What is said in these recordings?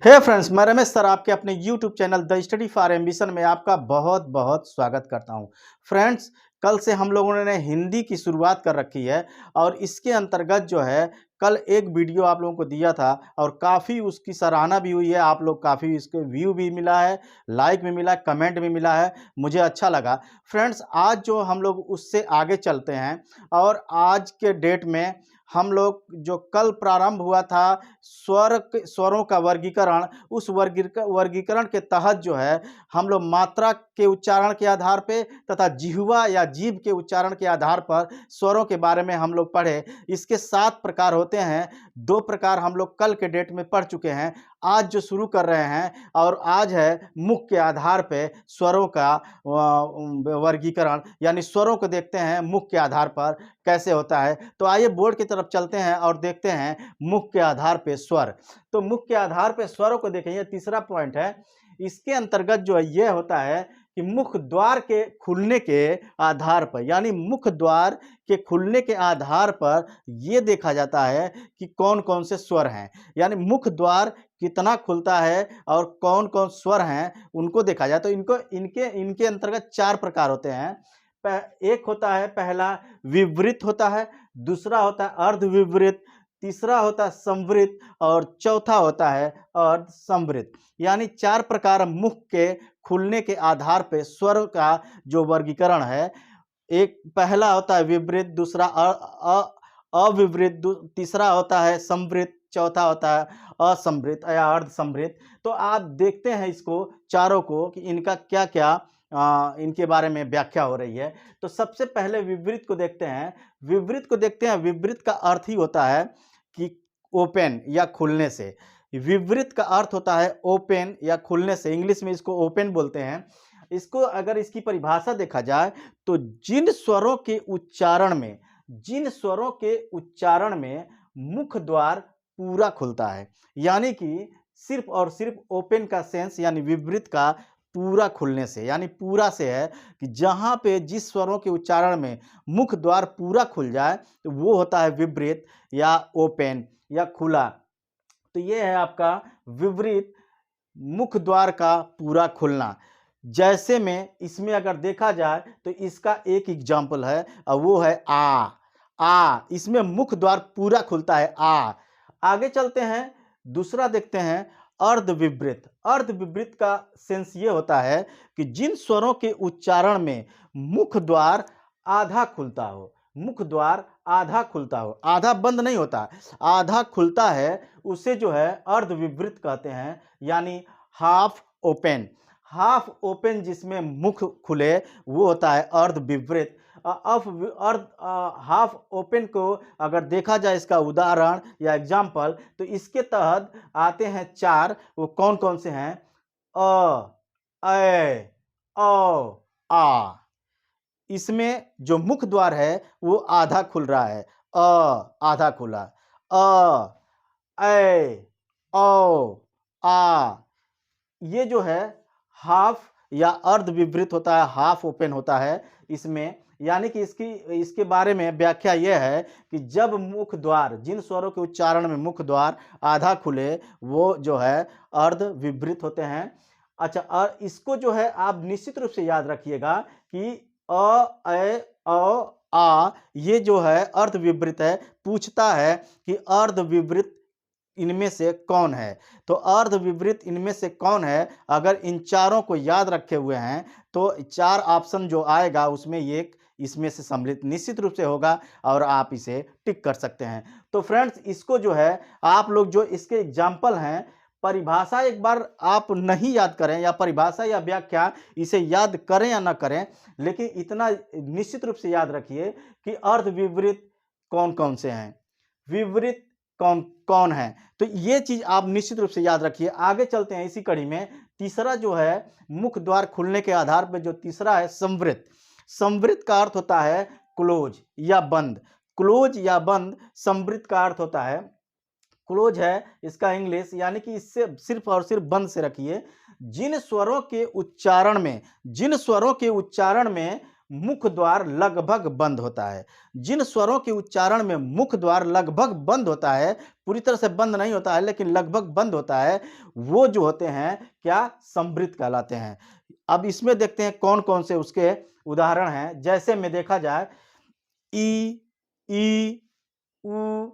हे friends, मैं Ramesh sir आपके अपने YouTube channel the study for ambition में आपका बहुत बहुत स्वागत करता हूं। फ्रेंड्स, कल से हम लोगों ने हिंदी की शुरुआत कर रखी है और इसके अंतर्गत जो है कल एक वीडियो आप लोगों को दिया था और काफ़ी उसकी सराहना भी हुई है। आप लोग काफ़ी इसके व्यू भी मिला है, लाइक भी मिला है, कमेंट भी मिला है, मुझे अच्छा लगा। फ्रेंड्स, आज जो हम लोग उससे आगे चलते हैं और आज के डेट में हम लोग जो कल प्रारंभ हुआ था स्वरों का वर्गीकरण, उस वर्गीकरण के तहत जो है हम लोग मात्रा के उच्चारण के आधार पे तथा जिह्वा या जीभ के उच्चारण के आधार पर स्वरों के बारे में हम लोग पढ़े। इसके 7 प्रकार होते हैं। 2 प्रकार हम लोग कल के डेट में पढ़ चुके हैं। आज जो शुरू कर रहे हैं और आज है मुख के आधार पे स्वरों का वर्गीकरण, यानी स्वरों को देखते हैं मुख के आधार पर कैसे होता है। तो आइए बोर्ड की तरफ चलते हैं और देखते हैं मुख के आधार पे स्वर। तो मुख के आधार पे स्वरों को देखें, ये तीसरा पॉइंट है। इसके अंतर्गत जो है ये होता है कि मुख द्वार के खुलने के आधार पर, यानी मुख द्वार के खुलने के आधार पर ये देखा जाता है कि कौन कौन से स्वर हैं, यानी मुख द्वार कितना खुलता है और कौन कौन स्वर हैं उनको देखा जाए। तो इनको इनके इनके अंतर्गत 4 प्रकार होते हैं। एक होता है, पहला विवृत होता है, दूसरा होता है अर्धविवृत, तीसरा होता है संवृत और चौथा होता है अर्धसंवृत। यानी 4 प्रकार मुख के खुलने के आधार पे स्वर का जो वर्गीकरण है। एक पहला होता है विवृत, दूसरा अविवृत, तीसरा होता है संवृत, चौथा होता है असंवृत या अर्धसंवृत। तो आप देखते हैं इसको चारों को कि इनका क्या क्या इनके बारे में व्याख्या हो रही है। तो सबसे पहले विवृत को देखते हैं। विवृत का अर्थ ही होता है कि ओपन या खुलने से। विवृत का अर्थ होता है ओपन या खुलने से। इंग्लिश में इसको ओपन बोलते हैं। इसको अगर इसकी परिभाषा देखा जाए तो जिन स्वरों के उच्चारण में मुख द्वार पूरा खुलता है, यानी कि सिर्फ और सिर्फ ओपन का सेंस यानी विवृत का पूरा खुलने से, यानी पूरा से है कि जहाँ पे जिस स्वरों के उच्चारण में मुख द्वार पूरा खुल जाए तो वो होता है विवृत या ओपन या खुला। तो ये है आपका विवृत, मुख द्वार का पूरा खुलना। जैसे में इसमें अगर देखा जाए तो इसका एक एग्जाम्पल है और वो है आ। इसमें मुख द्वार पूरा खुलता है आ। आगे चलते हैं, दूसरा देखते हैं अर्धविवृत। अर्धविवृत का सेंस ये होता है कि जिन स्वरों के उच्चारण में मुख द्वार आधा खुलता हो, मुख द्वार आधा खुलता हो, आधा बंद नहीं होता, आधा खुलता है, उसे जो है अर्धविवृत कहते हैं, यानी हाफ ओपन। हाफ ओपन जिसमें मुख खुले वो होता है अर्धविवृत। हाफ ओपन को अगर देखा जाए इसका उदाहरण या एग्जाम्पल तो इसके तहत आते हैं 4। वो कौन कौन से हैं? ए औ आ। इसमें जो मुख द्वार है वो आधा खुल रहा है, आधा खुला, ए औ आ। ये जो है हाफ या अर्धविवृत होता है, हाफ ओपन होता है इसमें। यानी कि इसके बारे में व्याख्या यह है कि जब मुख द्वार, जिन स्वरों के उच्चारण में मुख द्वार आधा खुले वो जो है अर्धविवृत होते हैं। अच्छा, और इसको जो है आप निश्चित रूप से याद रखिएगा कि ए औ आ ये जो है अर्धविवृत है। पूछता है कि अर्धविवृत इनमें से कौन है, तो अर्धविवृत इनमें से कौन है। अगर इन चारों को याद रखे हुए हैं तो 4 ऑप्शन जो आएगा उसमें एक इसमें से सम्मिलित निश्चित रूप से होगा और आप इसे टिक कर सकते हैं। तो फ्रेंड्स, इसको जो है आप लोग जो इसके एग्जाम्पल हैं, परिभाषा एक बार आप नहीं याद करें या परिभाषा या व्याख्या इसे याद करें या ना करें, लेकिन इतना निश्चित रूप से याद रखिए कि अर्धविवृत कौन कौन से हैं, विवृत कौन कौन है। तो ये चीज आप निश्चित रूप से याद रखिए। आगे चलते हैं इसी कड़ी में। तीसरा जो है मुख द्वार खुलने के आधार पर, जो तीसरा है संवृत। संवृत का अर्थ होता है क्लोज या बंद। क्लोज या बंद संवृत का अर्थ होता है। क्लोज है इसका इंग्लिश, यानी कि इससे सिर्फ और सिर्फ बंद से रखिए। जिन स्वरों के उच्चारण में मुख द्वार लगभग बंद होता है। जिन स्वरों के उच्चारण में मुख द्वार लगभग बंद होता है, पूरी तरह से बंद नहीं होता है लेकिन लगभग बंद होता है, वो जो होते हैं क्या, संवृत कहलाते हैं। अब इसमें देखते हैं कौन कौन से उसके उदाहरण हैं। जैसे में देखा जाए ई, ई, उ,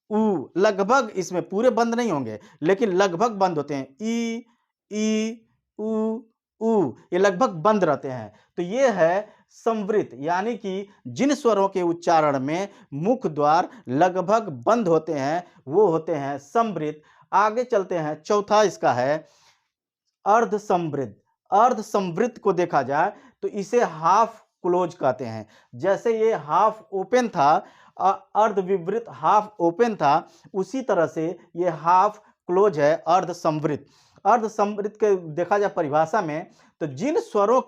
ऊ, लगभग इसमें पूरे बंद नहीं होंगे लेकिन लगभग बंद होते हैं। ई, ई, उ, ऊ, ये लगभग बंद रहते हैं। तो ये है संवृत, यानी कि जिन स्वरों के उच्चारण में मुख द्वार लगभग बंद होते हैं वो होते हैं संवृत। आगे चलते हैं, चौथा इसका है अर्ध संवृत। अर्ध संवृत को देखा जाए तो इसे हाफ क्लोज कहते हैं। जैसे ये हाफ ओपन था, अर्ध विवृत हाफ ओपन था, उसी तरह से ये हाफ क्लोज है अर्ध संवृत। अर्ध संवृत के देखा जाए परिभाषा में तो जिन स्वरों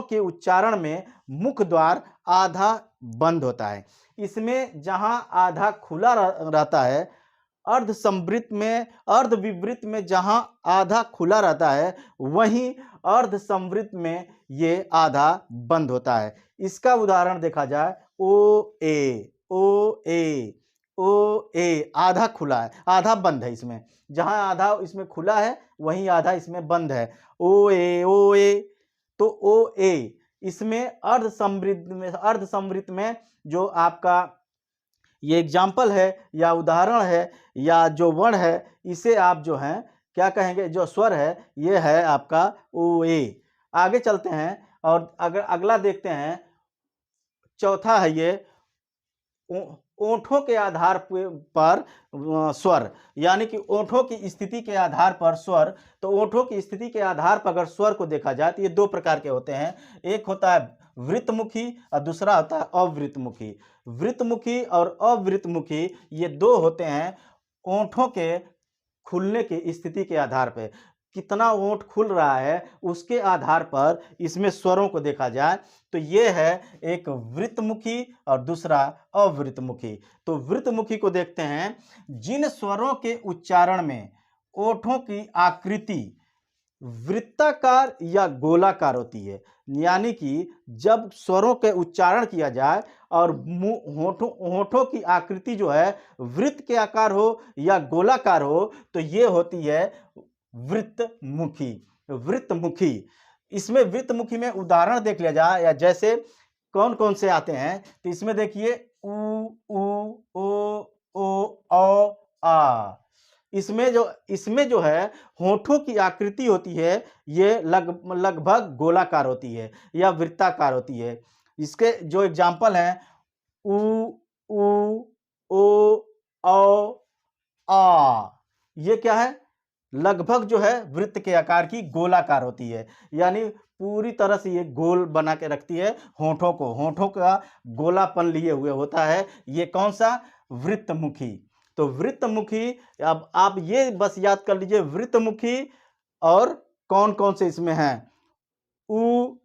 के उच्चारण में मुख द्वार आधा बंद होता है, इसमें जहां आधा खुला रहता है, अर्ध संवृत में, अर्ध विवृत में जहां आधा खुला रहता है वहीं अर्ध संवृत में ये आधा बंद होता है। इसका उदाहरण देखा जाए ओ ए, ओ ए, ओ ए, आधा खुला है, आधा बंद है। इसमें जहां आधा इसमें खुला है वहीं आधा इसमें बंद है। ओ ए, ओ ए। तो ओ ए इसमें अर्ध संवृत में जो आपका ये एग्जाम्पल है या उदाहरण है या जो वर्ण है, इसे आप जो हैं क्या कहेंगे, जो स्वर है ये है आपका ओ ए। आगे चलते हैं और अगर अगला देखते हैं, चौथा है ये ओंठों के आधार पर स्वर, यानी कि ओंठों की स्थिति के आधार पर स्वर। तो ओंठों की स्थिति के आधार पर अगर स्वर को देखा जाए तो ये दो प्रकार के होते हैं। एक होता है वृत्तमुखी और दूसरा होता है अवृत्तमुखी। वृत्तमुखी और अवृत्तमुखी ये दो होते हैं ओंठों के खुलने की स्थिति के आधार पर। कितना ओंठ खुल रहा है उसके आधार पर इसमें स्वरों को देखा जाए तो ये है एक वृत्तमुखी और दूसरा अवृत्तमुखी। तो वृत्तमुखी को देखते हैं, जिन स्वरों के उच्चारण में ओठों की आकृति वृत्ताकार या गोलाकार होती है, यानी कि जब स्वरों के उच्चारण किया जाए और होठों की आकृति जो है वृत्त के आकार हो या गोलाकार हो तो ये होती है वृत्तमुखी। वृत्तमुखी, इसमें वृत्तमुखी में उदाहरण देख लिया जाए या जैसे कौन कौन से आते हैं तो इसमें देखिए उ, ओ, औ, आ। इसमें जो है होठों की आकृति होती है ये लगभग गोलाकार होती है या वृत्ताकार होती है। इसके जो एग्जाम्पल हैं उ, ओ, औ, आ, ये क्या है, लगभग जो है वृत्त के आकार की गोलाकार होती है, यानी पूरी तरह से ये गोल बना के रखती है होठों को, होठों का गोलापन लिए हुए होता है। ये कौन सा, वृत्तमुखी। तो वृत्तमुखी, अब आप ये बस याद कर लीजिए वृत्तमुखी और कौन कौन से इसमें हैं, उ,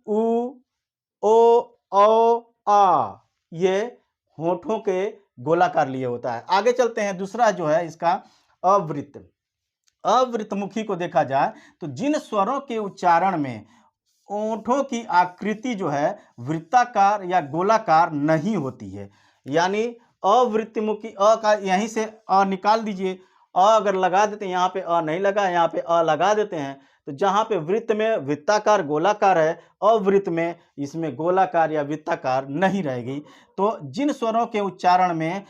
ओ, औ, आ, ये होठों के गोलाकार लिए होता है। आगे चलते हैं, दूसरा जो है इसका अवृत्त। अवृत्तमुखी को देखा जाए तो जिन स्वरों के उच्चारण में ओंठों की आकृति जो है वृत्ताकार या गोलाकार नहीं होती है, यानी अवृत्तमुखी, अ का यहीं से अ निकाल दीजिए, अ अगर लगा देते हैं, यहाँ पे अ नहीं लगा, यहाँ पे अ लगा देते हैं, तो जहाँ पे वृत्त में वृत्ताकार गोलाकार है, अवृत्त में इसमें गोलाकार या वृत्ताकार नहीं रहेगी। तो जिन स्वरों के उच्चारण में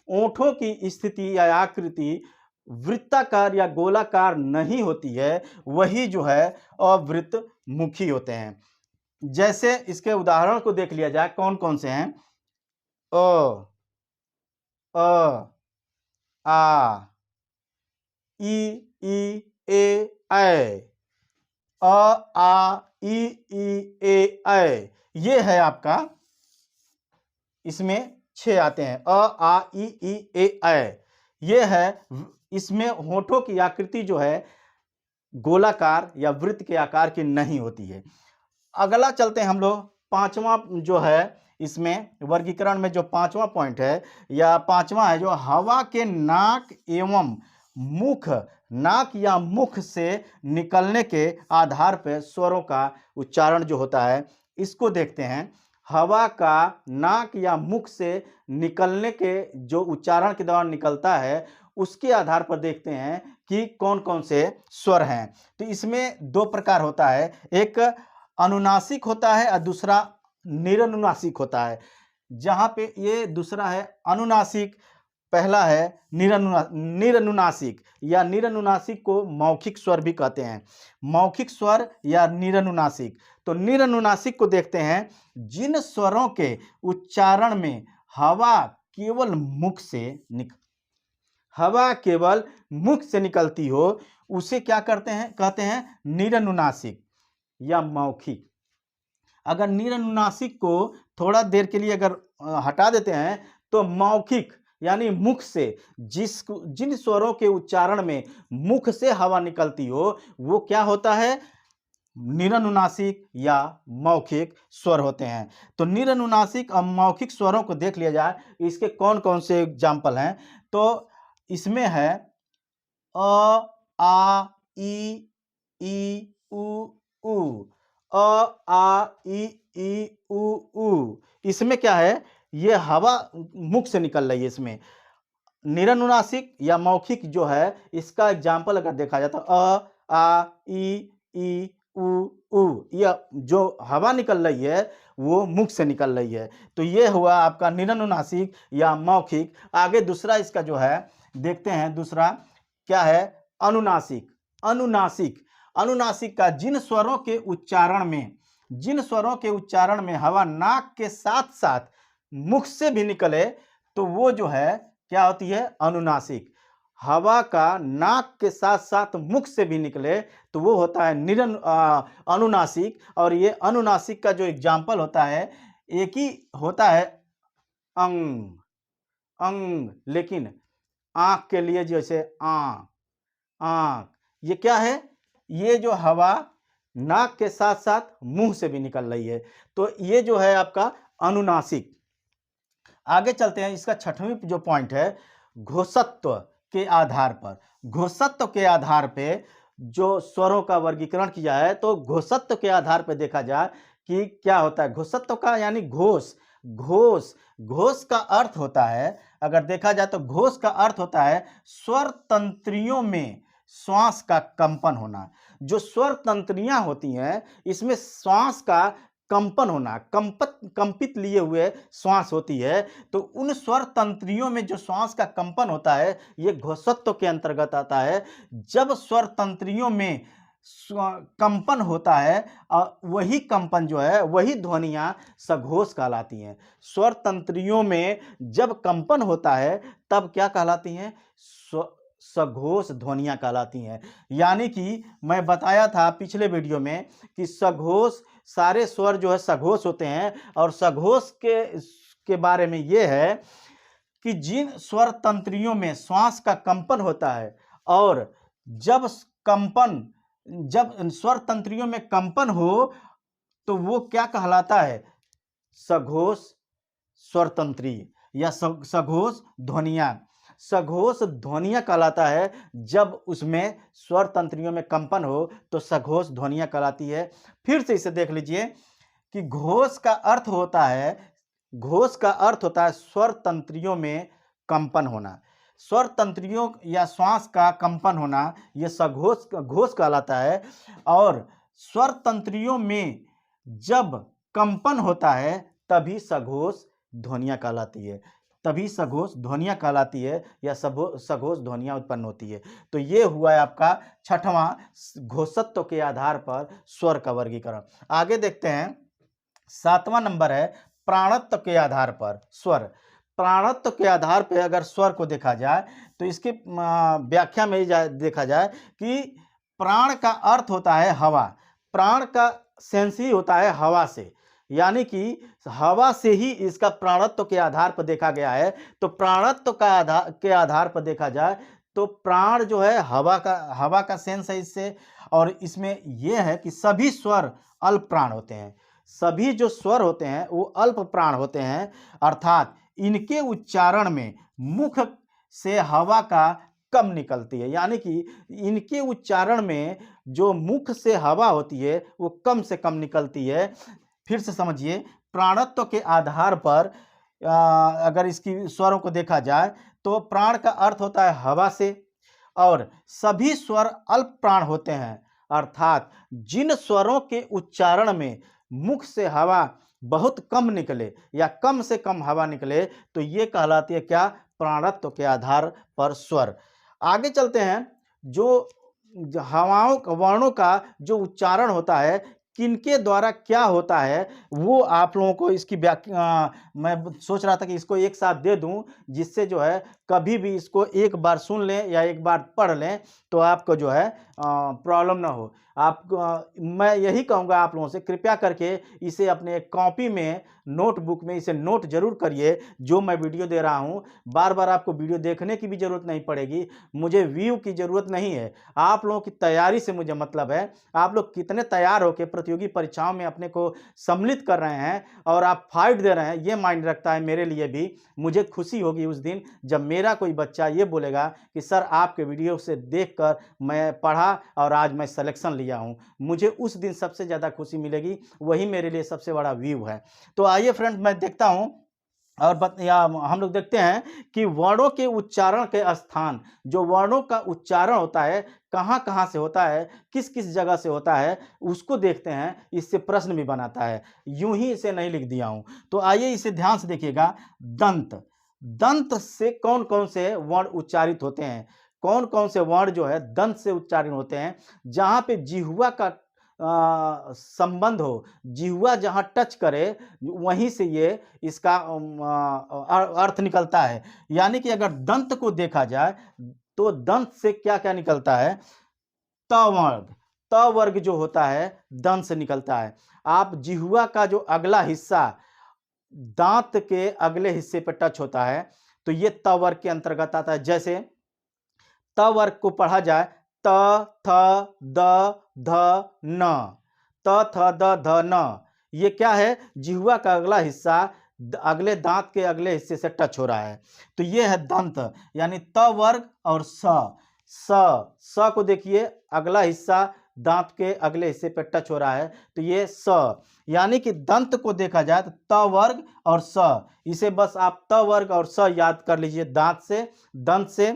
ओंठों की स्थिति या आकृति वृत्ताकार या गोलाकार नहीं होती है वही जो है अवृत्तमुखी होते हैं। जैसे इसके उदाहरण को देख लिया जाए कौन कौन से हैं, अ, आ, ई, ए, ऐ, आ, ई, ऐ, ये है आपका, इसमें 6 आते हैं, आ, ई, ऐ, ये है। इसमें होठों की आकृति जो है गोलाकार या वृत्त के आकार की नहीं होती है। अगला चलते हैं हम लोग, पांचवा जो है इसमें वर्गीकरण में जो पांचवा पॉइंट है या पांचवा है जो हवा के नाक एवं मुख, नाक या मुख से निकलने के आधार पर स्वरों का उच्चारण जो होता है इसको देखते हैं। हवा का नाक या मुख से निकलने के जो उच्चारण के दौरान निकलता है, उसके आधार पर देखते हैं कि कौन कौन से स्वर हैं। तो इसमें दो प्रकार होता है, एक अनुनासिक होता है और दूसरा निरनुनासिक होता है। जहाँ पे ये दूसरा है अनुनासिक, पहला है निरनुनासिक या निरनुनासिक को मौखिक स्वर भी कहते हैं। मौखिक स्वर या निरनुनासिक। तो निरनुनासिक को देखते हैं, जिन स्वरों के उच्चारण में हवा केवल मुख से निकलती हो, उसे क्या करते हैं, कहते हैं निरनुनासिक या मौखिक। अगर निरनुनासिक को थोड़ा देर के लिए अगर हटा देते हैं तो मौखिक यानी मुख से जिन स्वरों के उच्चारण में मुख से हवा निकलती हो, वो क्या होता है, निरनुनासिक या मौखिक स्वर होते हैं। तो निरनुनासिक और मौखिक स्वरों को देख लिया जाए, इसके कौन कौन से एग्जाम्पल हैं। तो इसमें है अ, आ, ई, उ, अ, आ, ई, उ। इसमें क्या है, ये हवा मुख से निकल रही है। इसमें निरनुनासिक या मौखिक जो है, इसका एग्जाम्पल अगर देखा जाए तो अ, आ, ई, उ। यह जो हवा निकल रही है वो मुख से निकल रही है। तो ये हुआ आपका निरनुनासिक या मौखिक। आगे दूसरा इसका जो है देखते हैं, दूसरा क्या है, अनुनासिक। अनुनासिक का जिन स्वरों के उच्चारण में हवा नाक के साथ साथ मुख से भी निकले, तो वो जो है क्या होती है, अनुनासिक। हवा का नाक के साथ साथ मुख से भी निकले तो वो होता है अनुनासिक। और ये अनुनासिक का जो एग्जाम्पल होता है, एक ही होता है अंग, लेकिन आंख के लिए जैसे आंख, ये क्या है, ये जो हवा नाक के साथ साथ मुंह से भी निकल रही है, तो ये जो है आपका अनुनासिक। आगे चलते हैं, इसका छठवीं जो पॉइंट है, घोषत्व के आधार पर जो स्वरों का वर्गीकरण किया है, तो घोषत्व के आधार पर देखा जाए कि क्या होता है। घोषत्व का यानी घोष का अर्थ होता है, अगर देखा जाए तो घोष का अर्थ होता है स्वर तंत्रियों में श्वास का कंपन होना। जो स्वर तंत्रियां होती हैं, इसमें श्वास का कंपन होना, कंपित लिए हुए श्वास होती है। तो उन स्वर तंत्रियों में जो श्वास का कंपन होता है, ये घोषत्व के अंतर्गत आता है। जब स्वर तंत्रियों में कंपन होता है, वही कंपन जो है, वही ध्वनियां सघोष कहलाती हैं। स्वर तंत्रियों में जब कंपन होता है तब क्या कहलाती हैं, सघोष ध्वनियां कहलाती हैं। यानी कि मैं बताया था पिछले वीडियो में कि सघोष, सारे स्वर जो है सघोष होते हैं। और सघोष के बारे में ये है कि जिन स्वर तंत्रियों में श्वास का कंपन होता है, और जब स्वर तंत्रियों में कंपन हो तो वो क्या कहलाता है, सघोष स्वर तंत्री या सघोष ध्वनियां कहलाता है। जब उसमें स्वर तंत्रियों में कंपन हो तो सघोष ध्वनियां कहलाती है। फिर से इसे देख लीजिए कि घोष का अर्थ होता है स्वर तंत्रियों में कंपन होना। स्वर तंत्रियों या श्वास का कंपन होना, यह घोष कहलाता है। और स्वर तंत्रियों में जब कंपन होता है तभी सघोष ध्वनियां कहलाती है, या सघोष ध्वनियां उत्पन्न होती है। तो ये हुआ है आपका छठवां, घोषत्व के आधार पर स्वर का वर्गीकरण। आगे देखते हैं, सातवां नंबर है प्राणत्व के आधार पर स्वर। प्राणत्व के आधार पर अगर स्वर को देखा जाए तो इसके व्याख्या में देखा जाए कि प्राण का अर्थ होता है हवा। प्राण का सेंस ही होता है हवा से, यानी कि हवा से ही इसका प्राणत्व के आधार पर देखा गया है। तो प्राणत्व के आधार पर देखा जाए तो प्राण जो है हवा का सेंस है इससे। और इसमें यह है कि सभी स्वर अल्प प्राण होते हैं। सभी जो स्वर होते हैं वो अल्प प्राण होते हैं, अर्थात इनके उच्चारण में मुख से हवा का कम निकलती है। यानी कि इनके उच्चारण में जो मुख से हवा होती है वो कम से कम निकलती है। फिर से समझिए, प्राणत्व के आधार पर अगर इसकी स्वरों को देखा जाए तो प्राण का अर्थ होता है हवा से, और सभी स्वर अल्प प्राण होते हैं, अर्थात जिन स्वरों के उच्चारण में मुख से हवा बहुत कम निकले या कम से कम हवा निकले तो ये कहलाती है क्या, प्राणत्व के आधार पर स्वर। आगे चलते हैं, जो हवाओं वर्णों का जो उच्चारण होता है किनके द्वारा क्या होता है वो आप लोगों को इसकी व्याख्या मैं सोच रहा था कि इसको एक साथ दे दूं, जिससे जो है कभी भी इसको एक बार सुन लें या एक बार पढ़ लें तो आपको जो है प्रॉब्लम ना हो। आप मैं यही कहूँगा आप लोगों से, कृपया करके इसे अपने कॉपी में नोटबुक में इसे नोट जरूर करिए। जो मैं वीडियो दे रहा हूँ बार बार आपको वीडियो देखने की भी ज़रूरत नहीं पड़ेगी, मुझे व्यू की ज़रूरत नहीं है, आप लोगों की तैयारी से मुझे मतलब है। आप लोग कितने तैयार होकर प्रतियोगी परीक्षाओं में अपने को सम्मिलित कर रहे हैं और आप फाइट दे रहे हैं, ये मायने रखता है मेरे लिए भी। मुझे खुशी होगी उस दिन जब मेरा कोई बच्चा ये बोलेगा कि सर आपके वीडियो से देखकर मैं पढ़ा और आज मैं सिलेक्शन लिया हूँ, मुझे उस दिन सबसे ज़्यादा खुशी मिलेगी, वही मेरे लिए सबसे बड़ा व्यू है। तो आइए फ्रेंड्स, मैं देखता हूँ और हम लोग देखते हैं कि वर्णों के उच्चारण के स्थान, जो वर्णों का उच्चारण होता है कहाँ कहाँ से होता है, किस किस जगह से होता है, उसको देखते हैं। इससे प्रश्न भी बनाता है, यूं ही इसे नहीं लिख दिया हूं। तो आइए इसे ध्यान से देखिएगा। दंत, दंत से कौन कौन से वर्ण उच्चारित होते हैं, कौन कौन से वर्ण जो है दंत से उच्चारित होते हैं, जहां पे जिह्वा का संबंध हो, जिह्वा जहां टच करे वहीं से ये इसका अर्थ निकलता है। यानी कि अगर दंत को देखा जाए तो दंत से क्या क्या निकलता है, त वर्ग, त वर्ग जो होता है दंत से निकलता है। आप जिह्वा का जो अगला हिस्सा दांत के अगले हिस्से पर टच होता है तो ये त वर्ग के अंतर्गत आता है। जैसे त वर्ग को पढ़ा जाए त थ द ध न, त थ द ध न, ये क्या है, जिह्वा का अगला हिस्सा अगले दांत के अगले हिस्से से टच हो रहा है, तो ये है दंत। यानी त वर्ग और स को देखिए अगला हिस्सा दांत के अगले हिस्से पर टच हो रहा है तो ये स। यानी कि दंत को देखा जाए तो त वर्ग और स, इसे बस आप त वर्ग और स याद कर लीजिए दांत से, दंत से।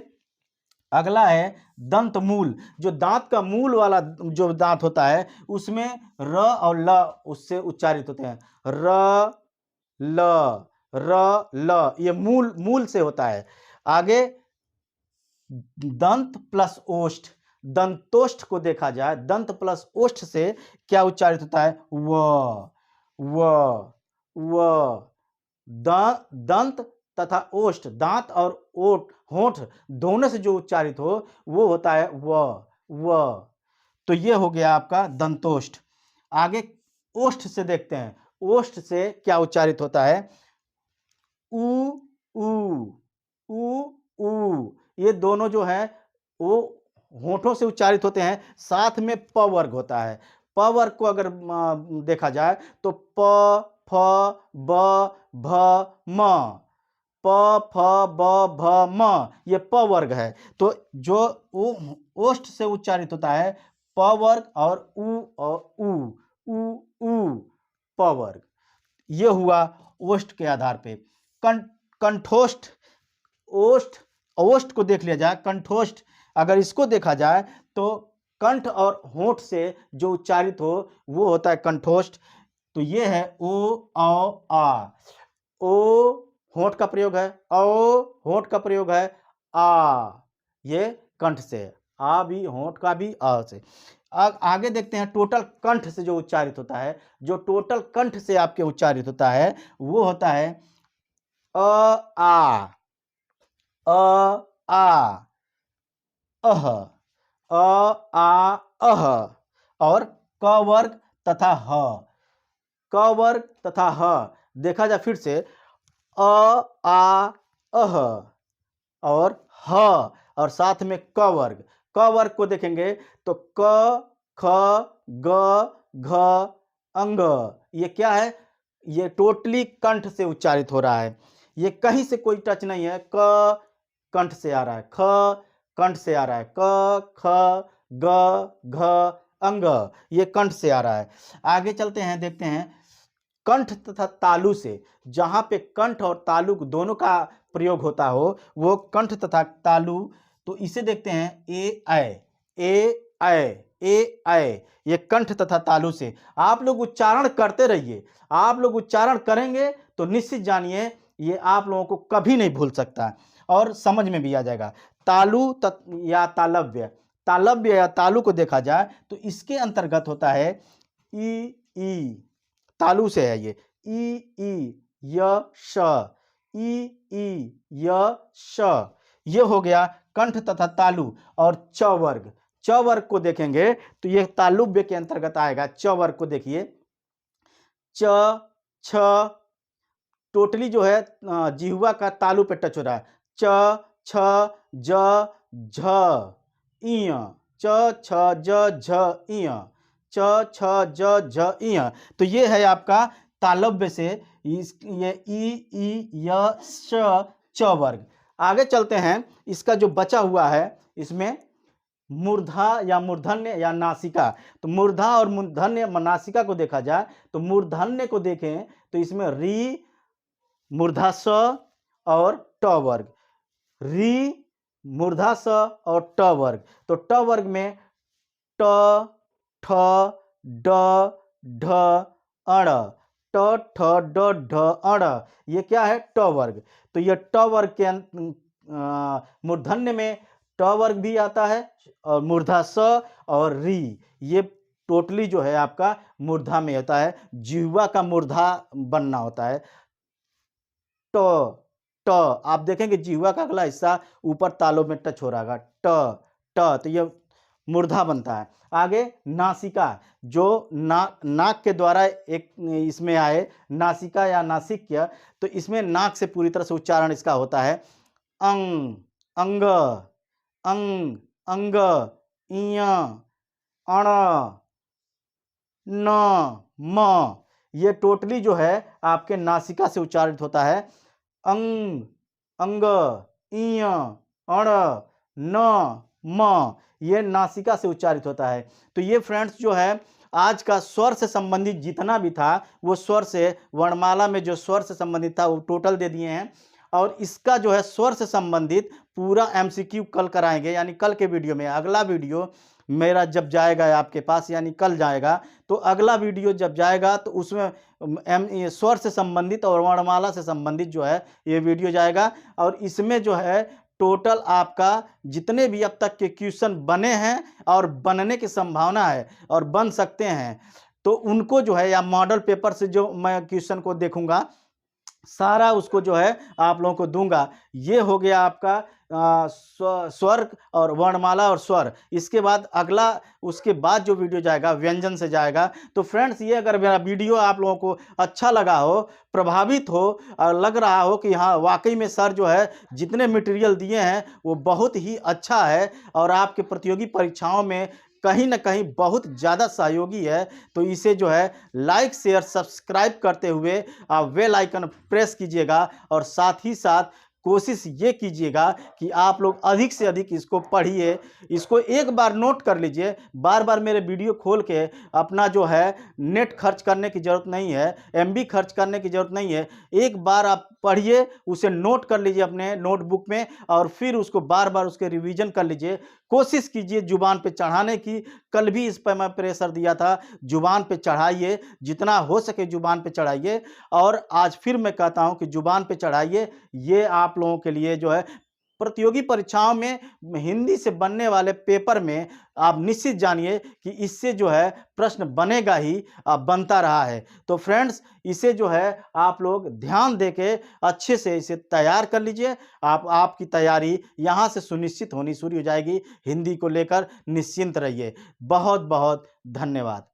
अगला है दंत मूल, जो दांत का मूल वाला जो दांत होता है उसमें र और ल उससे उच्चारित होते हैं, र ल, ये मूल मूल से होता है। आगे दंत प्लस ओष्ठ, दंतोष्ठ को देखा जाए दंत प्लस ओष्ठ से क्या उच्चारित होता है, व दंत तथा ओष्ठ, दांत और ओठ होंठ दोनों से जो उच्चारित हो वो होता है व। तो ये हो गया आपका दंतोष्ठ। आगे ओष्ठ से देखते हैं, ओष्ठ से क्या उच्चारित होता है, उ उ, ये दोनों जो है वो होठों से उच्चारित होते हैं, साथ में प वर्ग होता है। प वर्ग को अगर देखा जाए तो प फ ब भ म, प फ ब भ म, ये प वर्ग है। तो जो ओष्ठ से उच्चारित होता है प वर्ग और उ प वर्ग, ये हुआ ओष्ठ के आधार पे। कंठोष्ठ, ओष्ठ ओष्ठ को देख लिया जाए, कंठोष्ठ अगर इसको देखा जाए तो कंठ और होंठ से जो उच्चारित हो वो होता है कंठोष्ठ। तो ये है ओ आ, ओ होंठ का प्रयोग है, औ होंठ का प्रयोग है, आ ये कंठ से, आ भी होंठ का भी आ से। आगे देखते हैं टोटल कंठ से जो उच्चारित होता है, जो टोटल कंठ से आपके उच्चारित होता है वो होता है आ अह, अह, और क वर्ग तथा ह, क वर्ग तथा ह देखा जाए फिर से अह और ह और साथ में क वर्ग, क वर्ग को देखेंगे तो क ख ग घ अंग, ये क्या है, ये टोटली कंठ से उच्चारित हो रहा है, ये कहीं से कोई टच नहीं है। क कंठ से आ रहा है, ख कंठ से आ रहा है, क ख ग घ अंग, ये कंठ से आ रहा है। आगे चलते हैं देखते हैं कंठ तथा तालु से, जहाँ पे कंठ और तालु दोनों का प्रयोग होता हो वो कंठ तथा तालु। तो इसे देखते हैं ए ऐ, ए ऐ, ए ऐ, ये कंठ तथा तालु से। आप लोग उच्चारण करते रहिए, आप लोग उच्चारण करेंगे तो निश्चित जानिए ये आप लोगों को कभी नहीं भूल सकता और समझ में भी आ जाएगा। तालु या तालव्य, तालव्य या तालु को देखा जाए तो इसके अंतर्गत होता है ई, तालु से है ये, ई य श, ई य श, ये हो गया कंठ तथा तालु। और च वर्ग, च वर्ग को देखेंगे तो ये तालुव्य के अंतर्गत आएगा। च वर्ग को देखिए, च छ, टोटली जो है जिह्वा का तालु पे टच हो रहा है। च छ ज झ इय, च छ ज झ इय, च छ ज झ इय। तो ये है आपका तालव्य से ये ई य श, च वर्ग। आगे चलते हैं, इसका जो बचा हुआ है इसमें मूर्धा या मूर्धन्य या नासिका। तो मूर्धा और मूर्धन्य नासिका को देखा जाए तो मूर्धन्य को देखें तो इसमें री, मूर्धा स और ट वर्ग, री, मूर्धा स और ट वर्ग। तो ट वर्ग में ट, ठ, ड, ढ, अण, ट, ठ, ड, ढ, अण, ये क्या है? ट वर्ग। तो ये ट वर्ग के मूर्धन्य में ट वर्ग भी आता है और मूर्धा स और री, ये टोटली जो है आपका मूर्धा में होता है, जिह्वा का मूर्धा बनना होता है। ट, ट, आप देखेंगे जिह्वा का अगला हिस्सा ऊपर तालु में टच हो रहा है, ट, ट, तो ये मूर्धा बनता है। आगे नासिका, जो नाक के द्वारा एक इसमें आए, नासिका या नासिक्य, तो इसमें नाक से पूरी तरह से उच्चारण इसका होता है। अंग, अंग, अंग, अंग, इय, अण, न, म, ये टोटली जो है आपके नासिका से उच्चारित होता है। अंग, अंग, इय, अण, न, म, ये नासिका से उच्चारित होता है। तो ये फ्रेंड्स जो है आज का स्वर से संबंधित जितना भी था वो स्वर से, वर्णमाला में जो स्वर से संबंधित था वो टोटल दे दिए हैं। और इसका जो है स्वर से संबंधित पूरा एमसीक्यू कल कराएंगे, यानी कल के वीडियो में। अगला वीडियो मेरा जब जाएगा आपके पास, यानी कल जाएगा, तो अगला वीडियो जब जाएगा तो उसमें स्वर से संबंधित और वर्णमाला से संबंधित जो है ये वीडियो जाएगा। और इसमें जो है टोटल आपका जितने भी अब तक के क्वेश्चन बने हैं और बनने की संभावना है और बन सकते हैं, तो उनको जो है या मॉडल पेपर से जो मैं क्वेश्चन को देखूंगा सारा उसको जो है आप लोगों को दूंगा। ये हो गया आपका स्वर और वर्णमाला और स्वर। इसके बाद अगला, उसके बाद जो वीडियो जाएगा व्यंजन से जाएगा। तो फ्रेंड्स, ये अगर मेरा वीडियो आप लोगों को अच्छा लगा हो, प्रभावित हो और लग रहा हो कि हाँ वाकई में सर जो है जितने मटेरियल दिए हैं वो बहुत ही अच्छा है और आपके प्रतियोगी परीक्षाओं में कहीं ना कहीं बहुत ज़्यादा सहयोगी है, तो इसे जो है लाइक शेयर सब्सक्राइब करते हुए आप बेल आइकन प्रेस कीजिएगा। और साथ ही साथ कोशिश ये कीजिएगा कि आप लोग अधिक से अधिक इसको पढ़िए, इसको एक बार नोट कर लीजिए। बार बार मेरे वीडियो खोल के अपना जो है नेट खर्च करने की ज़रूरत नहीं है, एमबी खर्च करने की ज़रूरत नहीं है। एक बार आप पढ़िए, उसे नोट कर लीजिए अपने नोटबुक में और फिर उसको बार बार उसके रिवीजन कर लीजिए। कोशिश कीजिए जुबान पे चढ़ाने की। कल भी इस पर मैं प्रेशर दिया था, जुबान पे चढ़ाइए, जितना हो सके जुबान पे चढ़ाइए। और आज फिर मैं कहता हूं कि जुबान पे चढ़ाइए। ये आप लोगों के लिए जो है प्रतियोगी परीक्षाओं में हिंदी से बनने वाले पेपर में आप निश्चित जानिए कि इससे जो है प्रश्न बनेगा ही, बनता रहा है। तो फ्रेंड्स, इसे जो है आप लोग ध्यान देके अच्छे से इसे तैयार कर लीजिए। आपकी तैयारी यहाँ से सुनिश्चित होनी शुरू हो जाएगी। हिंदी को लेकर निश्चिंत रहिए। बहुत बहुत धन्यवाद।